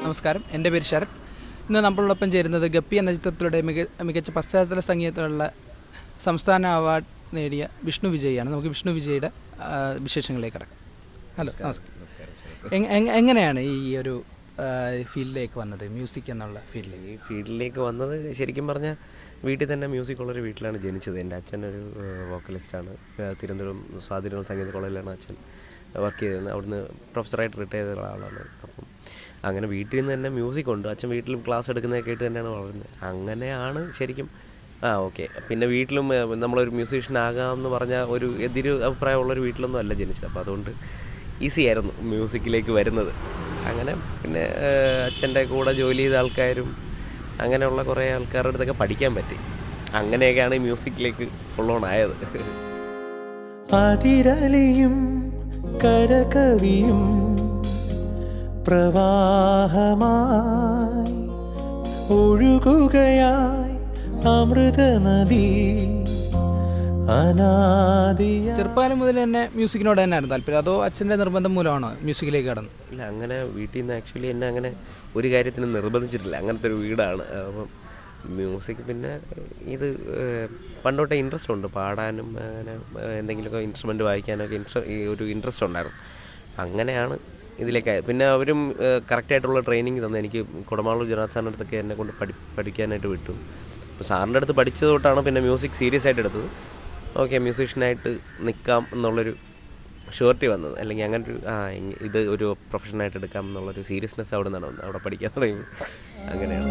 നമസ്കാരം, എൻ്റെ പേര് ശരത്. ഇന്ന് നമ്മളോടൊപ്പം ചേരുന്നത് ഗപ്പി എന്ന ചിത്രത്തിലൂടെ മികച്ച പശ്ചാത്തല സംഗീതത്തിലുള്ള സംസ്ഥാന അവാർഡ് നേടിയ വിഷ്ണു വിജയാണ്. നമുക്ക് വിഷ്ണു വിജയുടെ വിശേഷങ്ങളിലേക്ക് കടക്കാം. ഹലോ, നമസ്കാരം. എങ്ങനെയാണ് ഈ ഒരു ഫീൽഡിലേക്ക് വന്നത്, മ്യൂസിക് എന്നുള്ള ഫീൽഡിലേക്ക്? ഈ ഫീൽഡിലേക്ക് വന്നത് ശരിക്കും പറഞ്ഞാൽ വീട്ടിൽ തന്നെ മ്യൂസിക് ഉള്ളൊരു വീട്ടിലാണ് ജനിച്ചത്. എൻ്റെ അച്ഛനൊരു വോക്കലിസ്റ്റാണ്. തിരുവനന്തപുരം സ്വാധീന സംഗീത കോളേജിലാണ് അച്ഛൻ വർക്ക് ചെയ്തിരുന്നത്. അവിടുന്ന് പ്രൊഫസറായിട്ട് റിട്ടയർ ചെയ്ത ആളാണ്. അപ്പം അങ്ങനെ വീട്ടിൽ നിന്ന് തന്നെ മ്യൂസിക് ഉണ്ട്. അച്ഛൻ വീട്ടിലും ക്ലാസ് എടുക്കുന്നതൊക്കെ ആയിട്ട് തന്നെയാണ് വളരുന്നത്. അങ്ങനെയാണ് ശരിക്കും ഓക്കെ. പിന്നെ വീട്ടിലും നമ്മളൊരു മ്യൂസീഷ്യൻ ആകാമെന്ന് പറഞ്ഞാൽ ഒരു എതിര് അഭിപ്രായമുള്ളൊരു വീട്ടിലൊന്നും അല്ല ജനിച്ചത്. അപ്പോൾ അതുകൊണ്ട് ഈസി ആയിരുന്നു മ്യൂസിക്കിലേക്ക് വരുന്നത്. അങ്ങനെ പിന്നെ അച്ഛൻ്റെ കൂടെ ജോലി ചെയ്ത ആൾക്കാരും അങ്ങനെയുള്ള കുറേ ആൾക്കാരുടെ അടുത്തൊക്കെ പഠിക്കാൻ പറ്റി. അങ്ങനെയൊക്കെയാണ് ഈ മ്യൂസിക്കിലേക്ക് ഫുൾ ഓൺ ആയത്. അതിരലിയും കരകവിയും പ്രവാഹമായി ഒഴുകുകയായി അമൃത നദി. ചെറുപ്പകാലം മുതൽ തന്നെ മ്യൂസിക്കിനോട് തന്നെയായിരുന്നു താല്പര്യം, അതോ അച്ഛൻ്റെ നിർബന്ധം മൂലമാണോ മ്യൂസിക്കിലേക്ക് കടന്നത്? ഇല്ല, അങ്ങനെ വീട്ടിൽ നിന്ന് ആക്ച്വലി എന്നെ അങ്ങനെ ഒരു കാര്യത്തിന് നിർബന്ധിച്ചിട്ടില്ല. അങ്ങനത്തെ ഒരു വീടാണ്. അപ്പം മ്യൂസിക് പിന്നെ ഇത് പണ്ടോട്ടെ ഇൻട്രസ്റ്റ് ഉണ്ട്. പാടാനും അങ്ങനെ എന്തെങ്കിലുമൊക്കെ ഇൻസ്ട്രുമെൻറ്റ് വായിക്കാനൊക്കെ ഒരു ഇൻട്രസ്റ്റ് ഉണ്ടായിരുന്നു. അങ്ങനെയാണ് ഇതിലേക്കായത്. പിന്നെ അവരും കറക്റ്റായിട്ടുള്ള ട്രെയിനിങ് തന്നു. എനിക്ക് കുടമാളൂർ ജനാഥ് സാറിൻ്റെ അടുത്തൊക്കെ എന്നെ കൊണ്ട് പഠിക്കാനായിട്ട് വിട്ടു. അപ്പോൾ സാറിൻ്റെ അടുത്ത് പഠിച്ചത് തൊട്ടാണ് പിന്നെ മ്യൂസിക് സീരിയസ് ആയിട്ട് എടുത്തത്. ഓക്കെ, മ്യൂസീഷ്യനായിട്ട് നിൽക്കാം എന്നുള്ളൊരു ഷുവർട്ടി വന്നത്. അല്ലെങ്കിൽ അങ്ങനെ ഒരു ഇത് ഒരു പ്രൊഫഷനായിട്ട് എടുക്കാം എന്നുള്ളൊരു സീരിയസ്നെസ് അവിടെ നിന്നാണ് വന്നത്. അവിടെ പഠിക്കാൻ തുടങ്ങി. അങ്ങനെയാണ്.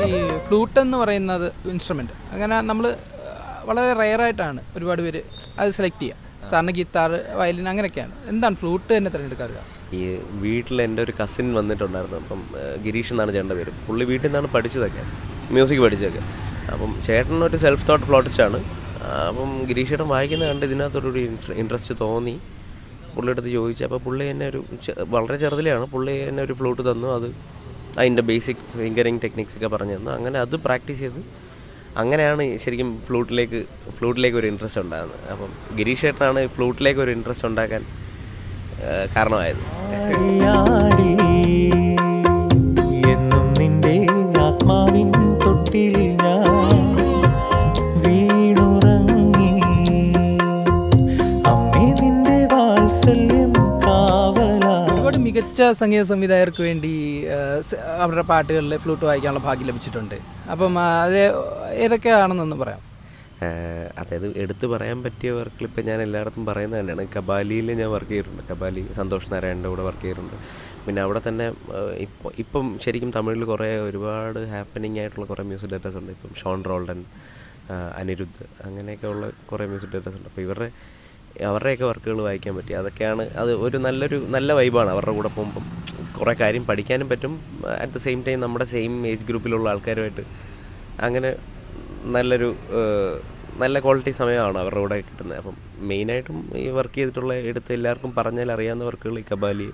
ഈ ഫ്ലൂട്ട് എന്ന് പറയുന്നത് ഇൻസ്ട്രുമെൻ്റ് അങ്ങനെ നമ്മൾ വളരെ റെയറായിട്ടാണ് ഒരുപാട് പേര് അത് സെലക്ട് ചെയ്യുക. സാറിന് ഗിത്താർ, വയലിൻ അങ്ങനെയൊക്കെയാണ്. എന്താണ് ഫ്ലൂട്ട് തന്നെ തിരഞ്ഞെടുക്കാറുക? ഈ വീട്ടിൽ എൻ്റെ ഒരു കസിൻ വന്നിട്ടുണ്ടായിരുന്നു. അപ്പം ഗിരീഷ് എന്നാണ് ചേട്ടൻ്റെ പേര്. പുള്ളി വീട്ടിൽ നിന്നാണ് പഠിച്ചതൊക്കെ, മ്യൂസിക് പഠിച്ചതൊക്കെ. അപ്പം ചേട്ടനൊരു സെൽഫ് തോട്ട് ഫ്ലോട്ടിസ്റ്റാണ്. അപ്പം ഗിരീഷ് ചേട്ടൻ വായിക്കുന്നത് കണ്ട് ഇതിനകത്തൊരു ഇൻട്രസ്റ്റ് തോന്നി. പുള്ളിയുടെ അടുത്ത് ചോദിച്ചു. അപ്പോൾ പുള്ളി എന്നെ വളരെ ചെറുതിലാണ് പുള്ളി എന്നെ ഒരു ഫ്ലൂട്ട് തന്നു. അത് അതിൻ്റെ ബേസിക് ഫിംഗറിങ് ടെക്നിക്സൊക്കെ പറഞ്ഞു തന്നു. അങ്ങനെ അത് പ്രാക്ടീസ് ചെയ്ത് അങ്ങനെയാണ് ശരിക്കും ഫ്ലൂട്ടിലേക്ക് ഒരു ഇൻട്രസ്റ്റ് ഉണ്ടാകുന്നത്. അപ്പം ഗിരീഷ് ചേട്ടനാണ് ഫ്ലൂട്ടിലേക്ക് ഒരു ഇൻട്രസ്റ്റ് ഉണ്ടാക്കാൻ കാരണമായത്. എന്നും നിന്റെ ആത്മാവിൻ തൊട്ടിൽ ഞാൻ വീണുറങ്ങി. അമ്മേ നിന്റെ വാത്സല്യം കാവലാ. ഒരുപാട് മികച്ച സംഗീത സംവിധായകർക്ക് വേണ്ടി അവരുടെ പാട്ടുകളിൽ ഫ്ലൂട്ട് വായിക്കാനുള്ള ഭാഗ്യം ലഭിച്ചിട്ടുണ്ട്. അപ്പം അത് ഏതൊക്കെയാണെന്നൊന്ന് പറയാം. അതായത് എടുത്തു പറയാൻ പറ്റിയ വർക്കിൽ ഇപ്പം ഞാൻ എല്ലായിടത്തും പറയുന്നത് തന്നെയാണ്. കബാലിയിൽ ഞാൻ വർക്ക് ചെയ്തിട്ടുണ്ട്. കബാലി സന്തോഷ് നാരായണൻ്റെ കൂടെ വർക്ക് ചെയ്തിട്ടുണ്ട്. പിന്നെ അവിടെ തന്നെ ഇപ്പം ശരിക്കും തമിഴിൽ ഒരുപാട് ഹാപ്പനിങ് ആയിട്ടുള്ള കുറേ മ്യൂസിക് ഡയറക്ടേഴ്സ് ഉണ്ട്. ഇപ്പം ഷോൺ റോൾഡൻ, അനിരുദ്ധ്, അങ്ങനെയൊക്കെ ഉള്ള കുറേ മ്യൂസിക് ഡയറക്ടേഴ്സ് ഉണ്ട്. അപ്പോൾ അവരുടെയൊക്കെ വർക്കുകൾ വായിക്കാൻ പറ്റി. അതൊക്കെയാണ് അത് നല്ല വൈബാണ്. അവരുടെ കൂടെ പോകുമ്പം കുറേ കാര്യം പഠിക്കാനും പറ്റും. അറ്റ് ദ സെയിം ടൈം നമ്മുടെ സെയിം ഏജ് ഗ്രൂപ്പിലുള്ള ആൾക്കാരുമായിട്ട് അങ്ങനെ നല്ല ക്വാളിറ്റി സമയമാണ് അവരുടെ കൂടെ കിട്ടുന്നത്. അപ്പം മെയിനായിട്ടും ഈ വർക്ക് ചെയ്തിട്ടുള്ള എല്ലാവർക്കും പറഞ്ഞാൽ അറിയാവുന്ന വർക്കുകൾ ഈ കബാലി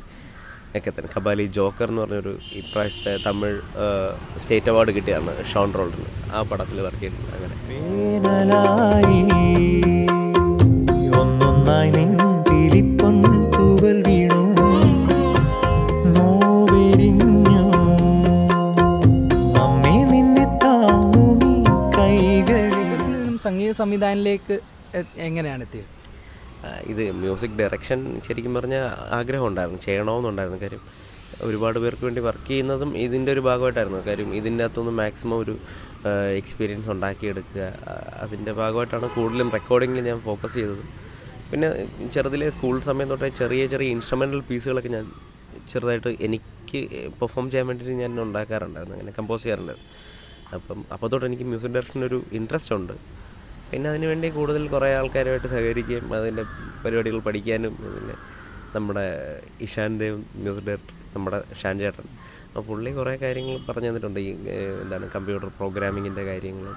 ഒക്കെ തന്നെ. കബാലി ജോക്കർ എന്ന് പറഞ്ഞൊരു ഇപ്രാവശ്യത്തെ തമിഴ് സ്റ്റേറ്റ് അവാർഡ് കിട്ടിയതാണ് ഷോൺ റോൾഡന്. ആ പടത്തിൽ വർക്ക് ചെയ്തിട്ടുണ്ട്. അങ്ങനെ സംഗീത സംവിധാനത്തിലേക്ക് എങ്ങനെയാണ് എത്തിയത്? ഇത് മ്യൂസിക് ഡയറക്ഷൻ ശരിക്കും പറഞ്ഞാൽ ആഗ്രഹം ഉണ്ടായിരുന്നു, ചെയ്യണമെന്നുണ്ടായിരുന്നു. കാര്യം ഒരുപാട് പേർക്ക് വേണ്ടി വർക്ക് ചെയ്യുന്നതും ഇതിൻ്റെ ഒരു ഭാഗമായിട്ടായിരുന്നു. കാര്യം ഇതിൻ്റെ അകത്തുനിന്ന് മാക്സിമം ഒരു എക്സ്പീരിയൻസ് ഉണ്ടാക്കിയെടുക്കുക. അതിൻ്റെ ഭാഗമായിട്ടാണ് കൂടുതലും റെക്കോർഡിങ്ങിൽ ഞാൻ ഫോക്കസ് ചെയ്തത്. പിന്നെ ചെറുതിലെ സ്കൂൾ സമയം തൊട്ടേ ചെറിയ ഇൻസ്ട്രുമെൻ്റൽ പീസുകളൊക്കെ ഞാൻ ചെറുതായിട്ട് എനിക്ക് പെർഫോം ചെയ്യാൻ വേണ്ടിയിട്ട് ഞാൻ ഉണ്ടാക്കാറുണ്ടായിരുന്നു, അങ്ങനെ കമ്പോസ് ചെയ്യാറുണ്ടായിരുന്നു. അപ്പോൾ തൊട്ട് എനിക്ക് മ്യൂസിക് ഡയറക്ഷനൊരു ഇൻട്രസ്റ്റ് ഉണ്ട്. പിന്നെ അതിനുവേണ്ടി കൂടുതൽ കുറേ ആൾക്കാരുമായിട്ട് സഹകരിക്കുകയും അതിൻ്റെ പരിപാടികൾ പഠിക്കാനും. പിന്നെ നമ്മുടെ ഇഷാൻ ദേവ് മ്യൂസിക് ഡയറക്ടർ, നമ്മുടെ ഷാൻ ചേട്ടൻ, അപ്പോൾ പുള്ളി കുറേ കാര്യങ്ങൾ പറഞ്ഞു തന്നിട്ടുണ്ട്. ഈ കമ്പ്യൂട്ടർ പ്രോഗ്രാമിങ്ങിൻ്റെ കാര്യങ്ങളും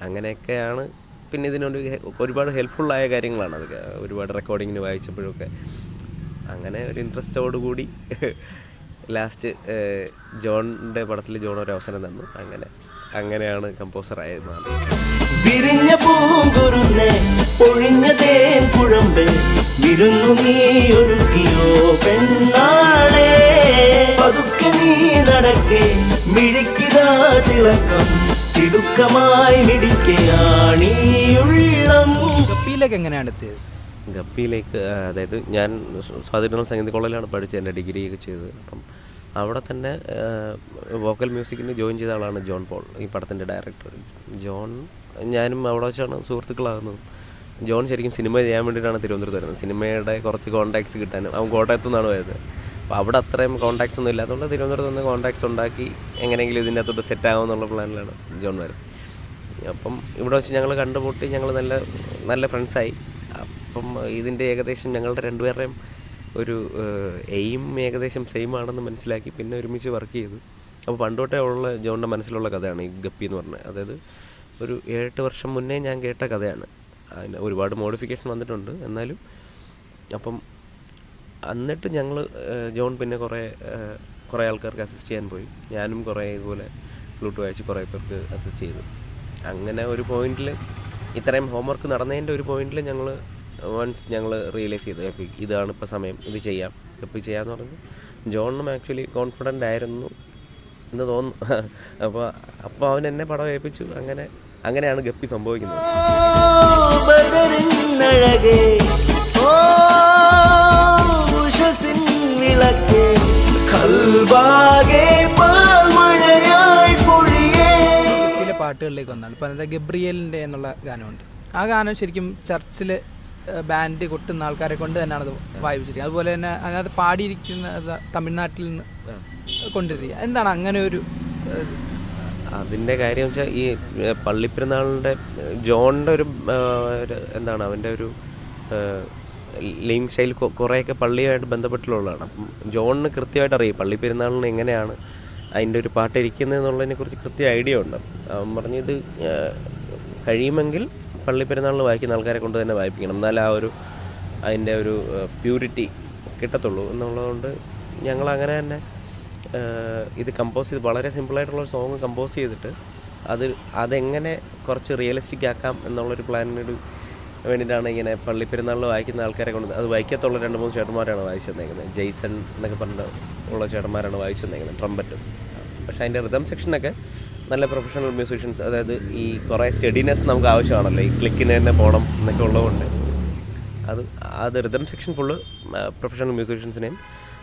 അങ്ങനെയൊക്കെയാണ്. പിന്നെ ഇതിനൊരു ഒരുപാട് ഹെൽപ്ഫുള്ളായ കാര്യങ്ങളാണ് അതൊക്കെ. ഒരുപാട് റെക്കോർഡിങ്ങിന് വായിച്ചപ്പോഴൊക്കെ അങ്ങനെ ഒരു ഇൻട്രസ്റ്റോടുകൂടി ലാസ്റ്റ് ജോണിൻ്റെ പടത്തിൽ ജോൺ ഒരു അവസരം തന്നു. അങ്ങനെയാണ് കമ്പോസർ ആയിരുന്നത്. വിരിഞ്ഞ പൂങ്കുരുന്നെ പൊഴിഞ്ഞ തേൻ പുഴ തിളക്കം തിടുക്കമായി മിടിക്കയാണീയുള്ളം. ഗപ്പിയിലേക്ക് എങ്ങനെയാണ് എത്തിയത്? ഗപ്പിയിലേക്ക് അതായത് ഞാൻ സ്വാതിരണ സംഗീത കോളേജിലാണ് പഠിച്ചത്, എൻ്റെ ഡിഗ്രിയൊക്കെ ചെയ്തത്. അപ്പം അവിടെ തന്നെ വോക്കൽ മ്യൂസിക്കിന് ജോയിൻ ചെയ്ത ആളാണ് ജോൺ പോൾ, ഈ പടത്തിൻ്റെ ഡയറക്ടർ. ജോൺ ഞാനും അവിടെ വെച്ചാണ് സുഹൃത്തുക്കളാകുന്നത്. ജോൺ ശരിക്കും സിനിമ ചെയ്യാൻ വേണ്ടിയിട്ടാണ് തിരുവനന്തപുരത്ത് വരുന്നത്. സിനിമയുടെ കുറച്ച് കോൺടാക്ട്സ് കിട്ടാനും അവൻ കോട്ടയത്തു നിന്നാണ് വരുന്നത്. അപ്പോൾ അവിടെ അത്രയും കോൺടാക്ട്സ് ഒന്നും ഇല്ലാത്തതുകൊണ്ട് തിരുവനന്തപുരത്ത് നിന്ന് കോൺടാക്ട്സ് ഉണ്ടാക്കി എങ്ങനെയെങ്കിലും ഇതിൻ്റെ അകത്തോട്ട് സെറ്റ് ആകുമെന്നുള്ള പ്ലാനിലാണ് ജോൺ വരുന്നത്. അപ്പം ഇവിടെ വെച്ച് ഞങ്ങൾ കണ്ടുമുട്ടി, ഞങ്ങൾ നല്ല നല്ല ഫ്രണ്ട്സായി. അപ്പം ഇതിൻ്റെ ഏകദേശം ഞങ്ങളുടെ രണ്ടുപേരുടെയും ഒരു എയിം ഏകദേശം സെയിം ആണെന്ന് മനസ്സിലാക്കി പിന്നെ ഒരുമിച്ച് വർക്ക് ചെയ്തു. അപ്പോൾ പണ്ടോട്ടേ ഉള്ള ജോണിൻ്റെ മനസ്സിലുള്ള കഥയാണ് ഈ ഗപ്പി എന്ന് പറഞ്ഞത്. അതായത് ഒരു 7-8 വർഷം മുന്നേ ഞാൻ കേട്ട കഥയാണ്. അതിന് ഒരുപാട് മോഡിഫിക്കേഷൻ വന്നിട്ടുണ്ട് എന്നാലും. അപ്പം എന്നിട്ട് ഞങ്ങൾ ജോൺ പിന്നെ കുറേ ആൾക്കാർക്ക് അസിസ്റ്റ് ചെയ്യാൻ പോയി. ഞാനും കുറേ ഇതുപോലെ ഫ്ലൂട്ട് വായിച്ച് കുറേ പേർക്ക് അസിസ്റ്റ് ചെയ്തു. അങ്ങനെ ഒരു പോയിന്റിൽ ഇത്രയും ഹോംവർക്ക് നടന്നതിൻ്റെ ഒരു പോയിന്റിൽ ഞങ്ങൾ റിയലൈസ് ചെയ്തു ഇതാണ് ഇപ്പോൾ സമയം, ഇത് ചെയ്യാം, ഗപ്പി ചെയ്യാമെന്ന് പറഞ്ഞു. ജോണും ആക്ച്വലി കോൺഫിഡൻ്റ് ആയിരുന്നു എന്ന് തോന്നുന്നു. അപ്പോൾ അവൻ എന്നെ പടം ഏൽപ്പിച്ചു. അങ്ങനെയാണ് ഗപ്പി സംഭവിക്കുന്നത്. ഗപ്പിയിലെ പാട്ടുകളിലേക്ക് വന്നാൽ ഇപ്പം എന്താ ഗബ്രിയേലിൻ്റെ എന്നുള്ള ഗാനമുണ്ട്. ആ ഗാനം ശരിക്കും ചർച്ചിൽ ബാൻഡ് കൊട്ടുന്ന ആൾക്കാരെ കൊണ്ട് തന്നെയാണ് അത് വായിച്ചിരിക്കുന്നത്. അതുപോലെ തന്നെ അതിനകത്ത് പാടിയിരിക്കുന്ന തമിഴ്നാട്ടിൽ നിന്ന് കൊണ്ടുവരിക. എന്താണ് അങ്ങനെ ഒരു അതിൻ്റെ കാര്യം വെച്ചാൽ ഈ പള്ളിപ്പെരുന്നാളിൻ്റെ ജോണിൻ്റെ ഒരു എന്താണ് അവൻ്റെ ഒരു ലെയിം സ്റ്റൈൽ കുറേയൊക്കെ പള്ളിയുമായിട്ട് ബന്ധപ്പെട്ടുള്ളതാണ്. അപ്പം ജോണിന് കൃത്യമായിട്ട് അറിയാം പള്ളിപ്പെരുന്നാളിന് എങ്ങനെയാണ് അതിൻ്റെ ഒരു പാട്ട് ഇരിക്കുന്നത് എന്നുള്ളതിനെക്കുറിച്ച് കൃത്യ ഐഡിയ ഉണ്ട്. അവൻ പറഞ്ഞു ഇത് കഴിയുമെങ്കിൽ പള്ളിപ്പെരുന്നാളിന് വായിക്കുന്ന ആൾക്കാരെ കൊണ്ട് തന്നെ വായിപ്പിക്കണം, എന്നാലും അതിൻ്റെ ഒരു പ്യൂരിറ്റി കിട്ടത്തുള്ളൂ എന്നുള്ളതുകൊണ്ട് ഞങ്ങൾ അങ്ങനെ തന്നെ ഇത് കമ്പോസ് ചെയ്ത് വളരെ സിമ്പിളായിട്ടുള്ളൊരു സോങ് കമ്പോസ് ചെയ്തിട്ട് അതെങ്ങനെ കുറച്ച് റിയലിസ്റ്റിക് ആക്കാം എന്നുള്ളൊരു പ്ലാനിനോട് വേണ്ടിയിട്ടാണ് ഇങ്ങനെ പള്ളിപ്പെരുന്നാളിൽ വായിക്കുന്ന ആൾക്കാരെ കൊണ്ട്. അത് വായിക്കത്തുള്ള 2-3 ചേട്ടന്മാരാണ് വായിച്ചു തന്നേക്കുന്നത്. ജെയ്സൺ എന്നൊക്കെ ഉള്ള ചേട്ടന്മാരാണ് വായിച്ചു തന്നേക്കുന്നത് ട്രംപറ്റും. പക്ഷേ അതിൻ്റെ റിതം സെക്ഷനൊക്കെ നല്ല പ്രൊഫഷണൽ മ്യൂസീഷ്യൻസ്, അതായത് ഈ കുറേ സ്റ്റഡിനെസ് നമുക്ക് ആവശ്യമാണല്ലോ, ഈ ക്ലിക്കിന് തന്നെ പോകണം എന്നൊക്കെ ഉള്ളതുകൊണ്ട് അത് റിതം സെക്ഷൻ ഫുള്ള് പ്രൊഫഷണൽ മ്യൂസീഷ്യൻസിനെയും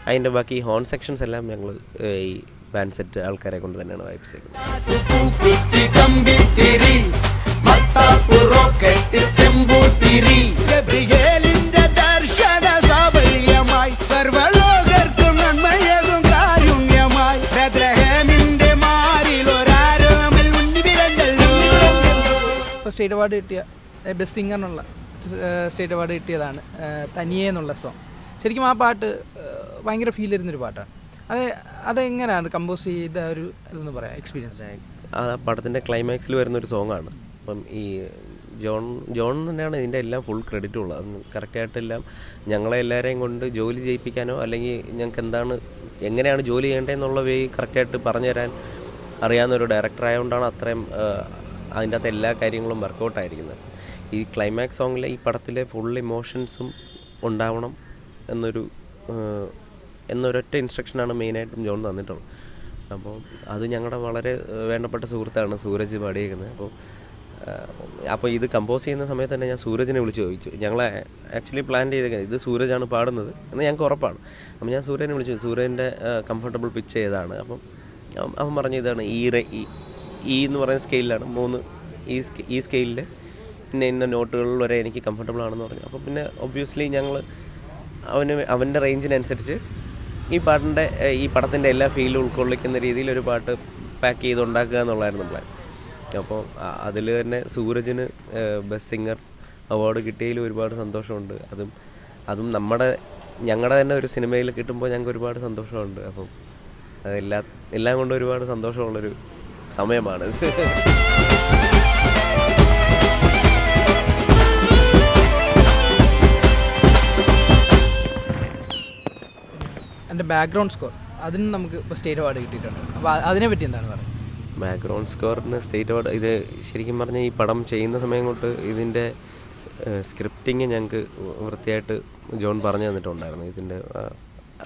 അതിൻ്റെ ബാക്കി ഹോൺ സെക്ഷൻസ് എല്ലാം ഞങ്ങൾ ഈ ബാൻഡ് സെറ്റ് ആൾക്കാരെ കൊണ്ട് തന്നെയാണ് വായിപ്പിച്ചേക്കുന്നത്. സ്റ്റേറ്റ് അവാർഡ് കിട്ടിയ ബെസ്റ്റ് സിംഗറിനുള്ള സ്റ്റേറ്റ് അവാർഡ് കിട്ടിയതാണ് തനിയെ എന്നുള്ള സോങ്. ശരിക്കും ആ പാട്ട് ഭയങ്കര ഫീൽ തരുന്നൊരു പാട്ടാണ്. അതെങ്ങനെയാണ് കമ്പോസ് ചെയ്ത ഒരു ഇതെന്ന് പറയാം എക്സ്പീരിയൻസ്? ആ പടത്തിൻ്റെ ക്ലൈമാക്സിൽ വരുന്നൊരു സോങ്ങാണ്. അപ്പം ഈ ജോൺ തന്നെയാണ് ഇതിൻ്റെ എല്ലാം ഫുൾ ക്രെഡിറ്റ് ഉള്ളത്. കറക്റ്റായിട്ടെല്ലാം ഞങ്ങളെ എല്ലാവരെയും കൊണ്ട് ജോലി ചെയ്യിപ്പിക്കാനോ അല്ലെങ്കിൽ ഞങ്ങൾക്ക് എങ്ങനെയാണ് ജോലി ചെയ്യേണ്ടതെന്നുള്ള വേ കറക്റ്റായിട്ട് പറഞ്ഞു തരാൻ അറിയാവുന്നൊരു ഡയറക്ടർ ആയതുകൊണ്ടാണ് അത്രയും അതിൻ്റെ അകത്ത് എല്ലാ കാര്യങ്ങളും വർക്കൗട്ടായിരിക്കുന്നത്. ഈ ക്ലൈമാക്സ് സോങ്ങിലെ ഈ പടത്തിലെ ഫുൾ ഇമോഷൻസും ഉണ്ടാവണം എന്നൊരൊറ്റ ഇൻസ്ട്രക്ഷനാണ് മെയിനായിട്ടും ജോൺ തന്നിട്ടുള്ളത്. അപ്പോൾ അത് ഞങ്ങളുടെ വളരെ വേണ്ടപ്പെട്ട സുഹൃത്താണ് സൂരജ് പാടിയേക്കുന്നത്. അപ്പോൾ ഇത് കമ്പോസ് ചെയ്യുന്ന സമയത്ത് തന്നെ ഞാൻ സൂരജിനെ വിളിച്ച് ചോദിച്ചു. ഞങ്ങൾ ആക്ച്വലി പ്ലാൻ ചെയ്തേക്കുന്നത് ഇത് സൂരജാണ് പാടുന്നത് എന്ന് ഞങ്ങൾക്ക് ഉറപ്പാണ്. അപ്പോൾ ഞാൻ സൂര്യനെ വിളിച്ചു, സൂര്യൻ്റെ കംഫർട്ടബിൾ പിച്ച് ഏതാണ്? അപ്പം അവൻ പറഞ്ഞു ഇതാണ് ഈ എന്ന് പറയുന്ന സ്കെയിലാണ് 3 ഈ സ്കെയിലിൽ ഇന്ന നോട്ടുകൾ വരെ എനിക്ക് കംഫർട്ടബിൾ ആണെന്ന് പറഞ്ഞു. അപ്പോൾ പിന്നെ ഒബ്വിയസ്ലി ഞങ്ങൾ അവൻ്റെ റേഞ്ചിനനുസരിച്ച് ഈ പടത്തിൻ്റെ എല്ലാ ഫീലും ഉൾക്കൊള്ളിക്കുന്ന രീതിയിൽ ഒരു പാട്ട് പാക്ക് ചെയ്ത് ഉണ്ടാക്കുക എന്നുള്ളതായിരുന്നു പ്ലാൻ. അപ്പോൾ അതിൽ തന്നെ സൂരജിന് ബെസ്റ്റ് സിംഗർ അവാർഡ് കിട്ടിയതിൽ ഒരുപാട് സന്തോഷമുണ്ട്. അതും ഞങ്ങളുടെ തന്നെ ഒരു സിനിമയിൽ കിട്ടുമ്പോൾ ഞങ്ങൾക്ക് ഒരുപാട് സന്തോഷമുണ്ട്. അപ്പം എല്ലാം കൊണ്ടും ഒരുപാട് സന്തോഷമുള്ളൊരു സമയമാണ്. എൻ്റെ ബാക്ക്ഗ്രൗണ്ട് സ്കോർ അതിന് നമുക്ക് ഇപ്പോൾ സ്റ്റേറ്റ് അവാർഡ് കിട്ടിയിട്ടുണ്ട്. അപ്പോൾ അതിനെപ്പറ്റി എന്താണ് പറയുന്നത്? ബാക്ക്ഗ്രൗണ്ട് സ്കോറിന് സ്റ്റേറ്റ് അവാർഡ് ഇത് ശരിക്കും പറഞ്ഞാൽ ഈ പടം ചെയ്യുന്ന സമയം തൊട്ട് ഇതിൻ്റെ സ്ക്രിപ്റ്റിങ് ഞങ്ങൾക്ക് വൃത്തിയായിട്ട് ജോൺ പറഞ്ഞു തന്നിട്ടുണ്ടായിരുന്നു.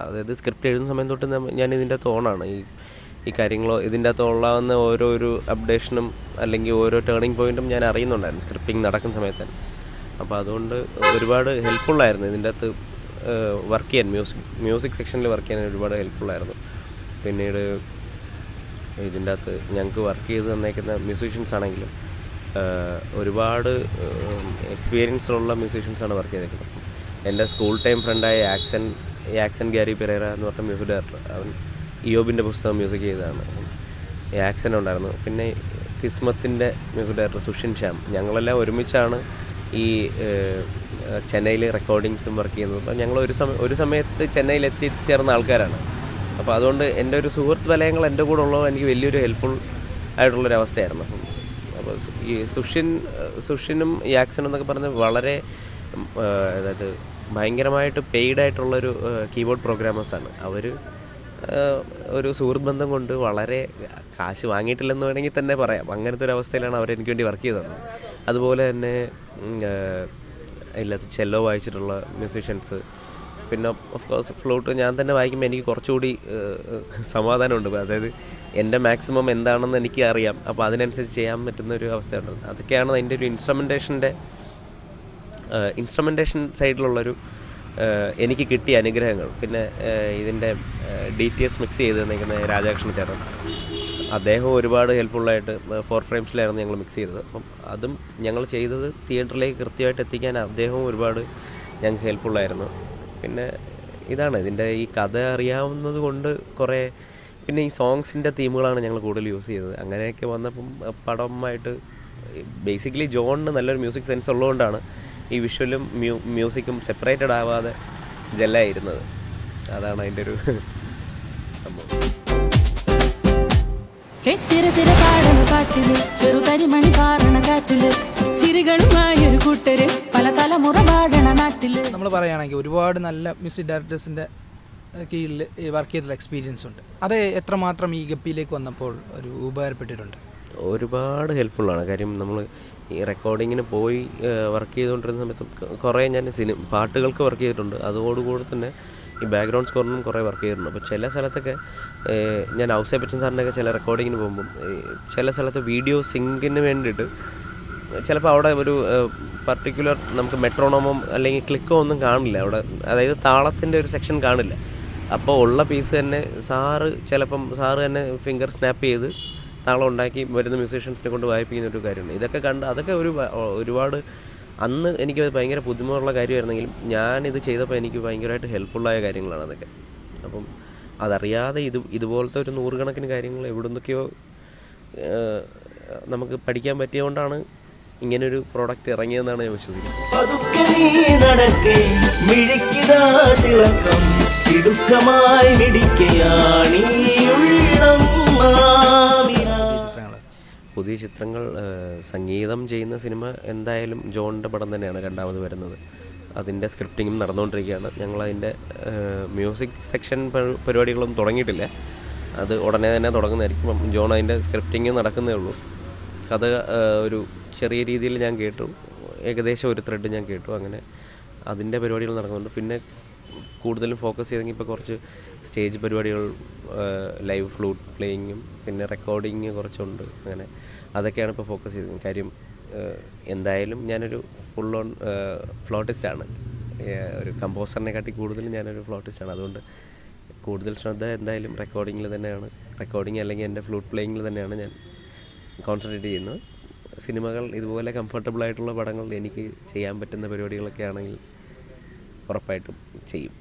അതായത് സ്ക്രിപ്റ്റ് എഴുതുന്ന സമയം തൊട്ട് ഞാൻ ഇതിൻ്റെ തോണാണ് ഈ കാര്യങ്ങളോ ഇതിൻ്റെ അകത്ത് ഉള്ളാവുന്ന ഓരോ അപ്ഡേഷനും അല്ലെങ്കിൽ ഓരോ ടേണിംഗ് പോയിൻറ്റും ഞാൻ അറിയുന്നുണ്ടായിരുന്നു സ്ക്രിപ്റ്റിംഗ് നടക്കുന്ന സമയത്ത് തന്നെ. അപ്പോൾ അതുകൊണ്ട് ഒരുപാട് ഹെൽപ്ഫുള്ളായിരുന്നു ഇതിൻ്റെ അകത്ത് വർക്ക് ചെയ്യാൻ, മ്യൂസിക് സെക്ഷനിൽ വർക്ക് ചെയ്യാൻ ഒരുപാട് ഹെൽപ്ഫുള്ളായിരുന്നു. പിന്നീട് ഇതിൻ്റെ അകത്ത് ഞങ്ങൾക്ക് വർക്ക് ചെയ്ത് തന്നേക്കുന്ന മ്യൂസീഷ്യൻസ് ആണെങ്കിലും ഒരുപാട് എക്സ്പീരിയൻസുള്ള മ്യൂസീഷ്യൻസാണ് വർക്ക് ചെയ്തേക്കുന്നത്. എൻ്റെ സ്കൂൾ ടൈം ഫ്രണ്ടായ ആക്സൻ ഗ്യാരി പെരേര എന്ന് പറഞ്ഞ മ്യൂസിക് ഡയറക്ടർ, അവൻ ഇയോബിൻ്റെ പുസ്തകം മ്യൂസിക് ചെയ്തതാണ്. ആക്സൻ ഉണ്ടായിരുന്നു. പിന്നെ കിസ്മത്തിൻ്റെ മ്യൂസിക് ഡയറക്ടർ സുഷിൻ ശ്യാം. ഞങ്ങളെല്ലാം ഒരുമിച്ചാണ് ഈ ചെന്നൈയിൽ റെക്കോർഡിങ്സും വർക്ക് ചെയ്യുന്നത്. അപ്പോൾ ഞങ്ങൾ ഒരു സമയത്ത് ചെന്നൈയിൽ എത്തിച്ചേർന്ന ആൾക്കാരാണ്. അപ്പോൾ അതുകൊണ്ട് എൻ്റെ ഒരു സുഹൃത്ത് വലയങ്ങൾ എൻ്റെ കൂടെ ഉള്ളത് എനിക്ക് വലിയൊരു ഹെൽപ്ഫുൾ ആയിട്ടുള്ളൊരവസ്ഥയായിരുന്നു. അപ്പോൾ ഈ സുഷിനും ഈ ആക്സനും എന്നൊക്കെ പറഞ്ഞ് വളരെ അതായത് ഭയങ്കരമായിട്ട് പെയ്ഡായിട്ടുള്ളൊരു കീബോർഡ് പ്രോഗ്രാമേഴ്സാണ്. അവർ ഒരു സുഹൃത്ത് ബന്ധം കൊണ്ട് വളരെ കാശ് വാങ്ങിയിട്ടില്ലെന്ന് വേണമെങ്കിൽ തന്നെ പറയാം. അങ്ങനത്തെ ഒരു അവസ്ഥയിലാണ് അവരെനിക്ക് വേണ്ടി വർക്ക് ചെയ്തത്. അതുപോലെ തന്നെ ഇല്ലാത്ത ചെല്ലോ വായിച്ചിട്ടുള്ള മ്യൂസീഷ്യൻസ്. പിന്നെ ഓഫ് കോഴ്സ് ഫ്ലൂട്ട് ഞാൻ തന്നെ വായിക്കുമ്പോൾ എനിക്ക് കുറച്ചുകൂടി സമാധാനമുണ്ട്. അതായത് എൻ്റെ മാക്സിമം എന്താണെന്ന് എനിക്ക് അറിയാം. അപ്പോൾ അതിനനുസരിച്ച് ചെയ്യാൻ പറ്റുന്ന ഒരു അവസ്ഥയുണ്ട്. അതൊക്കെയാണ് അതിൻ്റെ ഒരു ഇൻസ്ട്രുമെൻറ്റേഷൻ സൈഡിലുള്ളൊരു എനിക്ക് കിട്ടിയ അനുഗ്രഹങ്ങൾ. പിന്നെ ഇതിൻ്റെ DTS മിക്സ് ചെയ്ത് തന്നിരിക്കുന്ന രാധാകൃഷ്ണ ചേട്ടൻ, അദ്ദേഹം ഒരുപാട് ഹെൽപ്ഫുള്ളായിട്ട് 4 ഫ്രെയിംസിലായിരുന്നു ഞങ്ങൾ മിക്സ് ചെയ്തത്. അപ്പം അതും ഞങ്ങൾ ചെയ്തത് തിയേറ്ററിലേക്ക് കൃത്യമായിട്ട് എത്തിക്കാൻ അദ്ദേഹവും ഒരുപാട് ഞങ്ങൾക്ക് ഹെൽപ്ഫുള്ളായിരുന്നു. പിന്നെ ഇതാണ് ഇതിൻ്റെ ഈ കഥ അറിയാവുന്നത് കൊണ്ട് കുറേ, പിന്നെ ഈ സോങ്സിൻ്റെ തീമുകളാണ് ഞങ്ങൾ കൂടുതൽ യൂസ് ചെയ്തത്. അങ്ങനെയൊക്കെ വന്നപ്പം പടമായിട്ട് ബേസിക്കലി ജോണിന് നല്ലൊരു മ്യൂസിക് സെൻസ് ഉള്ളതുകൊണ്ടാണ് ഈ വിഷ്വലും മ്യൂസിക്കും സെപ്പറേറ്റഡ് ആവാതെ ജെല്ലായിരുന്നത്. അതാണ് അതിൻ്റെ ഒരു സംഭവം. നമ്മൾ പറയുകയാണെങ്കിൽ ഒരുപാട് നല്ല മ്യൂസിക് ഡയറക്ടേഴ്സിൻ്റെ കീഴിൽ വർക്ക് ചെയ്തിട്ടുള്ള എക്സ്പീരിയൻസ് ഉണ്ട്. അത് എത്രമാത്രം ഈ ഗപ്പിയിലേക്ക് വന്നപ്പോൾ ഒരു ഉപകാരപ്പെട്ടിട്ടുണ്ട്? ഒരുപാട് ഹെൽപ്ഫുള്ളാണ്. കാര്യം നമ്മൾ ഈ റെക്കോർഡിങ്ങിന് പോയി വർക്ക് ചെയ്തുകൊണ്ടിരുന്ന സമയത്ത് കുറേ ഞാൻ പാട്ടുകൾക്ക് വർക്ക് ചെയ്തിട്ടുണ്ട്. അതോടുകൂടി തന്നെ ഈ ബാക്ക്ഗ്രൗണ്ട് സ്കോറിനും കുറേ വർക്ക് ചെയ്തിട്ടുണ്ട്. അപ്പോൾ ചില സ്ഥലത്തൊക്കെ ഞാൻ ഔസേ ബച്ചൻ സാറിൻ്റെയൊക്കെ ചില റെക്കോർഡിങ്ങിന് പോകുമ്പം ചില സ്ഥലത്ത് വീഡിയോ സിങ്കിന് വേണ്ടിയിട്ട് ചിലപ്പോൾ അവിടെ ഒരു പർട്ടിക്കുലർ നമുക്ക് മെട്രോണോമോ അല്ലെങ്കിൽ ക്ലിക്കോ ഒന്നും കാണില്ല അവിടെ, അതായത് താളത്തിൻ്റെ ഒരു സെക്ഷൻ കാണില്ല. അപ്പോൾ ഉള്ള പീസ് തന്നെ സാറ് തന്നെ ഫിംഗർ സ്നാപ്പ് ചെയ്ത് താളം ഉണ്ടാക്കി വരുന്ന മ്യൂസീഷ്യൻസിനെ കൊണ്ട് വായിപ്പിക്കുന്ന ഒരു കാര്യമുണ്ട്. ഇതൊക്കെ കണ്ട് അതൊക്കെ ഒരുപാട് അന്ന് എനിക്ക് ഭയങ്കര ബുദ്ധിമുട്ടുള്ള കാര്യമായിരുന്നെങ്കിലും ഞാനിത് ചെയ്തപ്പോൾ എനിക്ക് ഭയങ്കരമായിട്ട് ഹെൽപ്ഫുള്ളായ കാര്യങ്ങളാണ് അതൊക്കെ. അപ്പം അതറിയാതെ ഇതുപോലത്തെ ഒരു 100 കണക്കിന് കാര്യങ്ങൾ എവിടെ നിന്നൊക്കെയോ നമുക്ക് പഠിക്കാൻ പറ്റിയതുകൊണ്ടാണ് ഇങ്ങനൊരു പ്രോഡക്റ്റ് ഇറങ്ങിയതെന്നാണ് ഞാൻ വിശ്വസിക്കുന്നത്. പുതിയ ചിത്രങ്ങൾ സംഗീതം ചെയ്യുന്ന സിനിമ എന്തായാലും ജോണിൻ്റെ പടം തന്നെയാണ് രണ്ടാമത് വരുന്നത്. അതിൻ്റെ സ്ക്രിപ്റ്റിങ്ങും നടന്നുകൊണ്ടിരിക്കുകയാണ്. ഞങ്ങളതിൻ്റെ മ്യൂസിക് സെക്ഷൻ പരിപാടികളൊന്നും തുടങ്ങിയിട്ടില്ല. അത് ഉടനെ തന്നെ തുടങ്ങുന്നതായിരിക്കും. അപ്പം ജോൺ അതിൻ്റെ സ്ക്രിപ്റ്റിങ് നടക്കുന്നേ ഉള്ളൂ. കഥ ഒരു ചെറിയ രീതിയിൽ ഞാൻ കേട്ടു, ഏകദേശം ഒരു ത്രെഡ് ഞാൻ കേട്ടു. അങ്ങനെ അതിൻ്റെ പരിപാടികൾ നടക്കുന്നുണ്ട്. പിന്നെ കൂടുതലും ഫോക്കസ് ചെയ്തെങ്കിൽ ഇപ്പോൾ കുറച്ച് സ്റ്റേജ് പരിപാടികൾ, ലൈവ് ഫ്ലൂട്ട് പ്ലേയിങ്ങും പിന്നെ റെക്കോർഡിങ് കുറച്ചുണ്ട്. അങ്ങനെ അതൊക്കെയാണ് ഇപ്പോൾ ഫോക്കസ് ചെയ്തത്. കാര്യം എന്തായാലും ഞാനൊരു ഫുൾ ഓൺ ഫ്ലോട്ടിസ്റ്റാണ്. ഒരു കമ്പോസറിനെക്കാട്ടി കൂടുതലും ഞാനൊരു ഫ്ലോട്ടിസ്റ്റാണ്. അതുകൊണ്ട് കൂടുതൽ ശ്രദ്ധ എന്തായാലും റെക്കോർഡിങ്ങിൽ തന്നെയാണ്. റെക്കോർഡിങ് അല്ലെങ്കിൽ എൻ്റെ ഫ്ലൂട്ട് പ്ലേയിങ്ങിൽ തന്നെയാണ് ഞാൻ കോൺസെൻട്രേറ്റ് ചെയ്യുന്നത്. സിനിമകൾ ഇതുപോലെ കംഫർട്ടബിളായിട്ടുള്ള പടങ്ങൾ എനിക്ക് ചെയ്യാൻ പറ്റുന്ന പരിപാടികളൊക്കെ ആണെങ്കിൽ ഉറപ്പായിട്ടും ചെയ്യും.